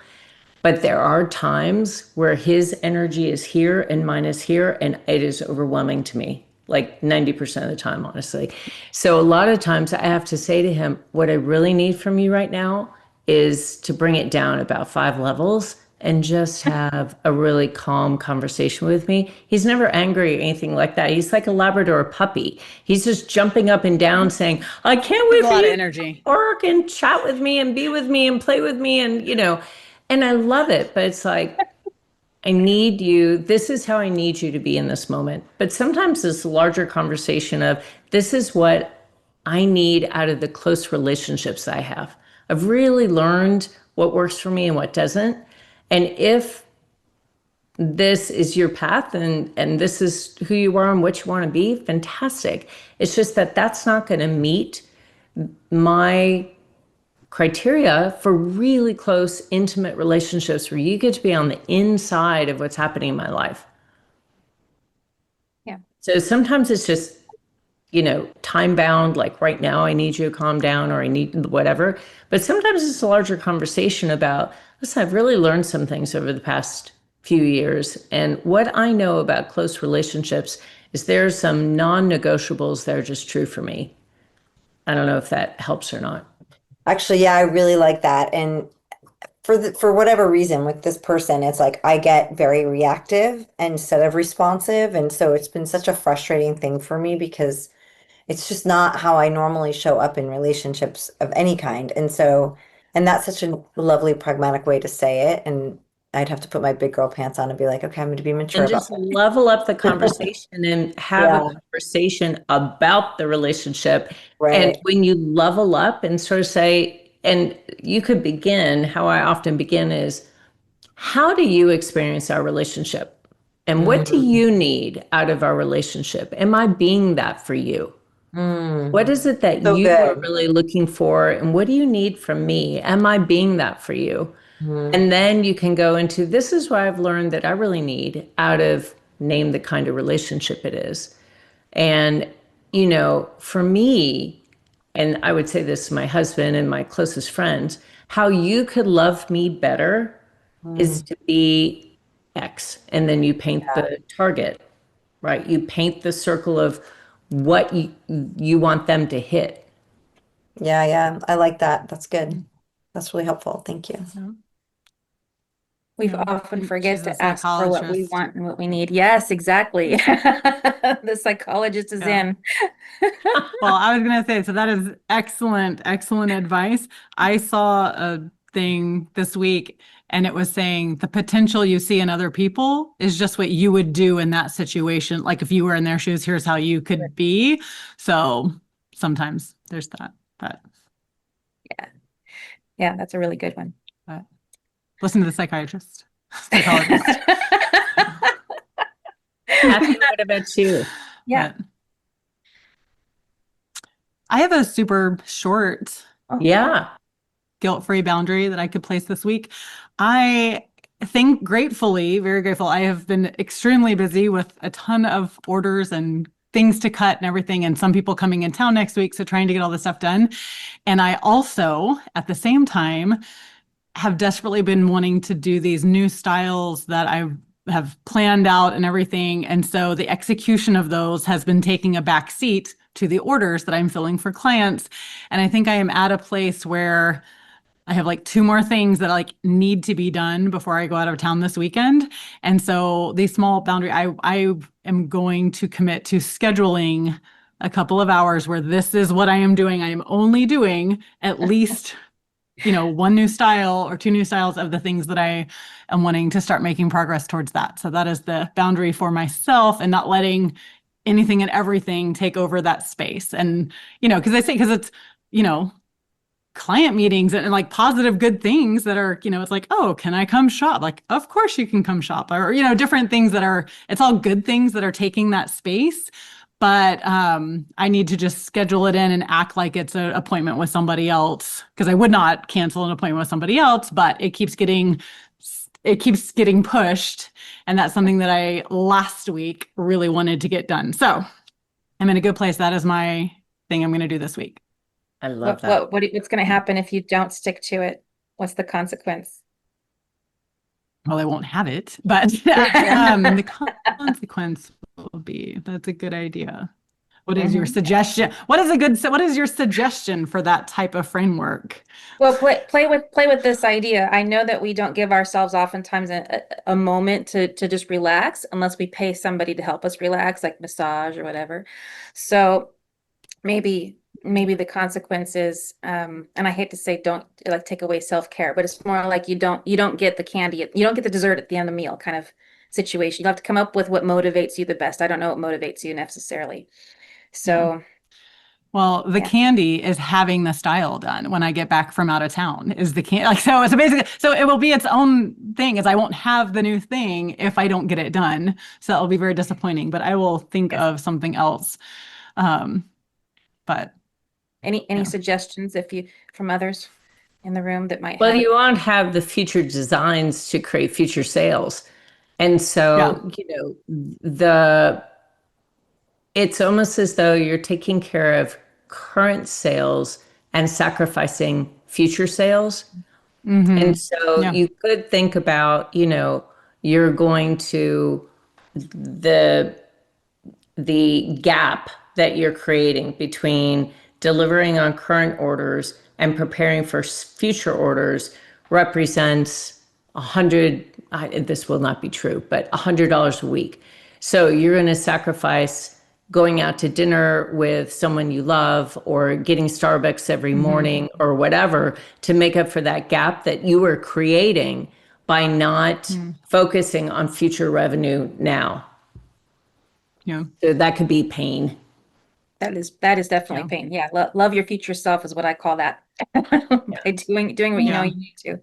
Speaker 3: But there are times where his energy is here and mine is here, and it is overwhelming to me, like 90% of the time, honestly. So a lot of times I have to say to him, what I really need from you right now is to bring it down about 5 levels and just have a really calm conversation with me. He's never angry or anything like that. He's like a Labrador puppy. He's just jumping up and down saying, I can't wait
Speaker 6: A
Speaker 3: for
Speaker 6: lot
Speaker 3: you
Speaker 6: of
Speaker 3: to
Speaker 6: energy.
Speaker 3: work and chat with me and be with me and play with me. And, and I love it, but it's like, I need you. This is how I need you to be in this moment. But sometimes this larger conversation of this is what I need out of the close relationships I have. I've really learned what works for me and what doesn't. And if this is your path and this is who you are and what you want to be, fantastic. It's just that that's not going to meet my criteria for really close, intimate relationships where you get to be on the inside of what's happening in my life.
Speaker 1: yeah.
Speaker 3: So sometimes it's just, time bound, like right now, I need you to calm down or I need whatever. But sometimes it's a larger conversation about, listen, I've really learned some things over the past few years. And what I know about close relationships is there are some non-negotiables that are just true for me. I don't know if that helps or not.
Speaker 4: Actually, yeah, I really like that. And for whatever reason with this person, it's like I get very reactive instead of responsive. And so it's been such a frustrating thing for me because it's just not how I normally show up in relationships of any kind. And so, and that's such a lovely, pragmatic way to say it. And I'd have to put my big girl pants on and be like, okay, I'm going to be mature
Speaker 3: And
Speaker 4: about
Speaker 3: just level up the conversation and have a
Speaker 4: Yeah,
Speaker 3: conversation about the relationship. And
Speaker 4: right.
Speaker 3: when you level up and sort of say, and you could begin, how I often begin is, how do you experience our relationship? And what do
Speaker 4: Mm,
Speaker 3: you need out of our relationship? Am I being that for you?
Speaker 4: mm.
Speaker 3: What is it that
Speaker 4: So
Speaker 3: you are
Speaker 4: good.
Speaker 3: really looking for? And what do you need from me? Am I being that for you?
Speaker 4: Mm,
Speaker 3: And then you can go into this is what I've learned that I really need out of name the kind of relationship it is. And, for me, and I would say this to my husband and my closest friends, how you could love me better is
Speaker 4: mm.
Speaker 3: to be X. And then you paint
Speaker 4: Yeah,
Speaker 3: the target, right? You paint the circle of what you want them to hit.
Speaker 4: yeah, yeah. I like that. That's good. That's really helpful. Thank you.
Speaker 1: We've
Speaker 6: Yeah,
Speaker 1: often
Speaker 6: she's
Speaker 1: forget
Speaker 6: a
Speaker 1: to ask for what we
Speaker 6: psychologist.
Speaker 1: want and what we need. Yes, exactly. The psychologist is
Speaker 6: Yeah.
Speaker 1: in.
Speaker 6: Well, I was going to say, so that is excellent, excellent advice. I saw thing this week, and it was saying the potential you see in other people is just what you would do in that situation. Like if you were in their shoes, here's how you could be. So sometimes there's that. But
Speaker 1: Yeah, that's a really good one.
Speaker 6: listen to the psychologist.
Speaker 3: Kathy, what about you?
Speaker 1: Yeah.
Speaker 6: But I have a super short,
Speaker 3: Yeah.
Speaker 6: guilt-free boundary that I could place this week. I think gratefully, very grateful, I have been extremely busy with a ton of orders and things to cut and everything, and some people coming in town next week, so trying to get all this stuff done. And I also, at the same time, have desperately been wanting to do these new styles that I have planned out and everything. And so the execution of those has been taking a back seat to the orders that I'm filling for clients. And I think I am at a place where I have like 2 more things that like need to be done before I go out of town this weekend. And so these small boundary, I am going to commit to scheduling a couple of hours where this is what I am doing. I am only doing at least, 1 new style or 2 new styles of the things that I am wanting to start making progress towards that. So that is the boundary for myself, and not letting anything and everything take over that space. And, because it's, client meetings and like positive, good things that are, it's like, oh, can I come shop? Like, of course you can come shop, or, different things that are, it's all good things that are taking that space. But I need to just schedule it in and act like it's an appointment with somebody else, because I would not cancel an appointment with somebody else, but it keeps getting pushed. And that's something that I last week really wanted to get done. So I'm in a good place. That is my thing I'm going to do this week.
Speaker 3: I love that.
Speaker 1: What's going to happen if you don't stick to it? What's the consequence?
Speaker 6: Well, I won't have it, but the consequence will be, that's a good idea. What is your suggestion? What is your suggestion for that type of framework?
Speaker 1: Well, play with this idea. I know that we don't give ourselves oftentimes a moment to just relax unless we pay somebody to help us relax, like massage or whatever. So maybe the consequence is, and I hate to say don't like take away self-care, but it's more like you don't get the candy, you don't get the dessert at the end of the meal kind of situation. You have to come up with what motivates you the best. I don't know what motivates you necessarily. So
Speaker 6: well, the candy is having the style done when I get back from out of town is the candy. Like, so basically, so it will be its own thing, is I won't have the new thing if I don't get it done. So that'll be very disappointing, but I will think of something else. But
Speaker 1: any suggestions from others in the room that might
Speaker 3: Well,
Speaker 1: have?
Speaker 3: you won't have the future designs to create future sales. And so, it's almost as though you're taking care of current sales and sacrificing future sales. And so you could think about, you're going to the gap that you're creating between delivering on current orders and preparing for future orders represents this will not be true, but $100 a week. So you're going to sacrifice going out to dinner with someone you love, or getting Starbucks every morning, or whatever, to make up for that gap that you were creating by not focusing on future revenue now.
Speaker 6: Yeah.
Speaker 3: So that could be pain.
Speaker 1: That is definitely pain. Yeah. Love your future self is what I call that. By doing what you know you need to.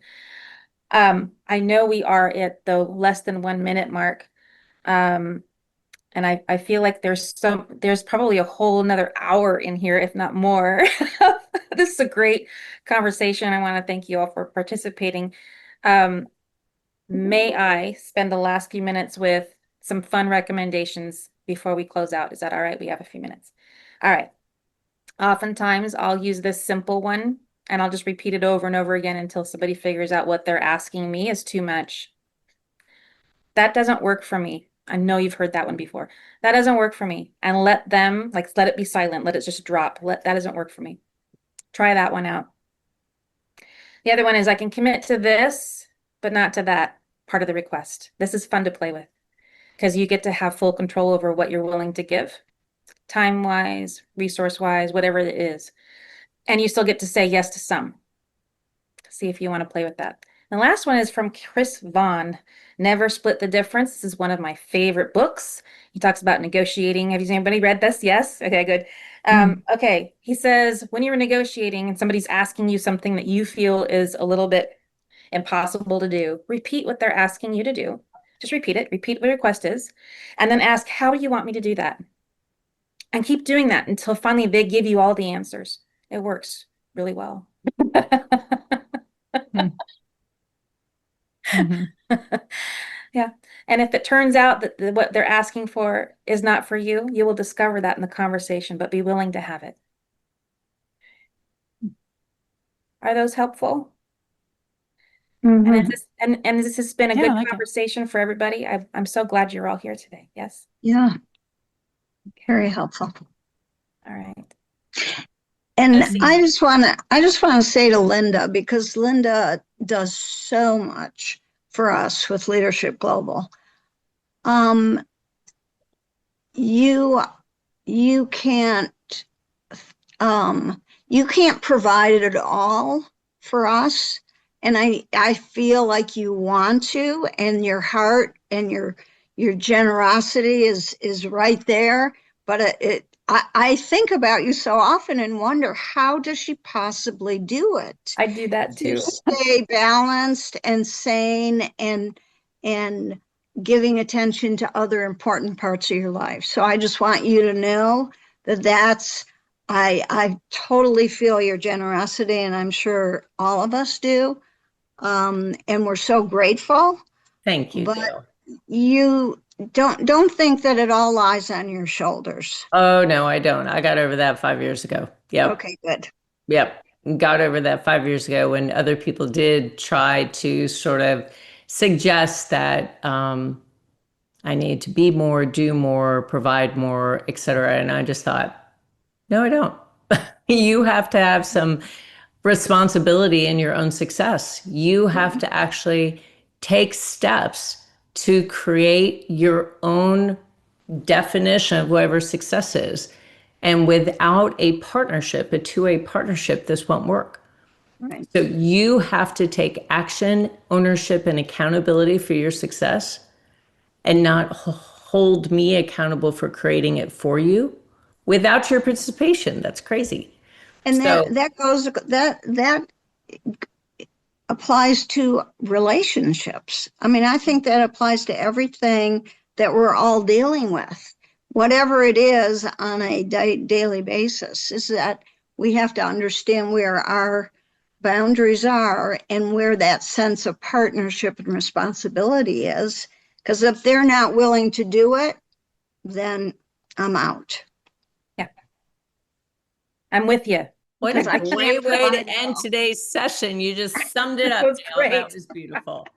Speaker 1: I know we are at the less than 1 minute mark. And I feel like there's probably a whole another hour in here, if not more. This is a great conversation. I want to thank you all for participating. May I spend the last few minutes with some fun recommendations before we close out? Is that all right? We have a few minutes. All right. Oftentimes I'll use this simple one and I'll just repeat it over and over again until somebody figures out what they're asking me is too much. That doesn't work for me. I know you've heard that one before. That doesn't work for me. And let it be silent. Let it just drop. That doesn't work for me. Try that one out. The other one is I can commit to this, but not to that part of the request. This is fun to play with because you get to have full control over what you're willing to give, time-wise, resource-wise, whatever it is. And you still get to say yes to some. See if you want to play with that. The last one is from Chris Vaughn. Never Split the Difference. This is one of my favorite books. He talks about negotiating. Have you anybody read this? Yes? Okay, good. Okay. He says, when you're negotiating and somebody's asking you something that you feel is a little bit impossible to do, repeat what they're asking you to do. Just repeat it. Repeat what the request is. And then ask, how do you want me to do that? And keep doing that until finally they give you all the answers. It works really well. Yeah. And if it turns out that what they're asking for is not for you, you will discover that in the conversation, but be willing to have it. Are those helpful? And this has been a
Speaker 6: Yeah, I
Speaker 1: good
Speaker 6: like it.
Speaker 1: conversation for everybody. I'm so glad you're all here today. Yes.
Speaker 2: Yeah, very helpful.
Speaker 1: All right.
Speaker 2: And
Speaker 3: see.
Speaker 2: I just want to say to Linda, because Linda does so much for us with LeadHERship Global. You can't provide it all for us, and I feel like you want to, and your heart and your generosity is right there. But I think about you so often and wonder, how does she possibly do it
Speaker 1: I do that
Speaker 2: to
Speaker 1: too.
Speaker 2: stay balanced and sane and giving attention to other important parts of your life? So I just want you to know that I totally feel your generosity, and I'm sure all of us do. And we're so grateful.
Speaker 3: Thank you,
Speaker 2: But
Speaker 3: Gail.
Speaker 2: you don't think that it all lies on your shoulders.
Speaker 3: Oh, no, I don't. I got over that 5 years ago. Yep.
Speaker 2: Okay, good.
Speaker 3: Yep. Got over that 5 years ago when other people did try to sort of suggest that I need to be more, do more, provide more, et cetera. And I just thought, no, I don't. You have to have some responsibility in your own success. You have to actually take steps to create your own definition of whatever success is. And without a partnership, a two-way partnership, this won't work.
Speaker 2: Right.
Speaker 3: So you have to take action, ownership, and accountability for your success and not hold me accountable for creating it for you without your participation. That's crazy.
Speaker 2: And
Speaker 3: So
Speaker 2: that applies to relationships. I mean, I think that applies to everything that we're all dealing with, whatever it is on a daily basis, is that we have to understand where our boundaries are and where that sense of partnership and responsibility is. Because if they're not willing to do it, then I'm out.
Speaker 1: Yeah. I'm with you.
Speaker 3: what
Speaker 1: Because
Speaker 3: a
Speaker 1: I can't
Speaker 3: great way to
Speaker 1: provide it
Speaker 3: end
Speaker 1: all.
Speaker 3: today's session. You just summed it
Speaker 1: That
Speaker 3: up,
Speaker 1: was
Speaker 3: Gail.
Speaker 1: great.
Speaker 3: That was beautiful.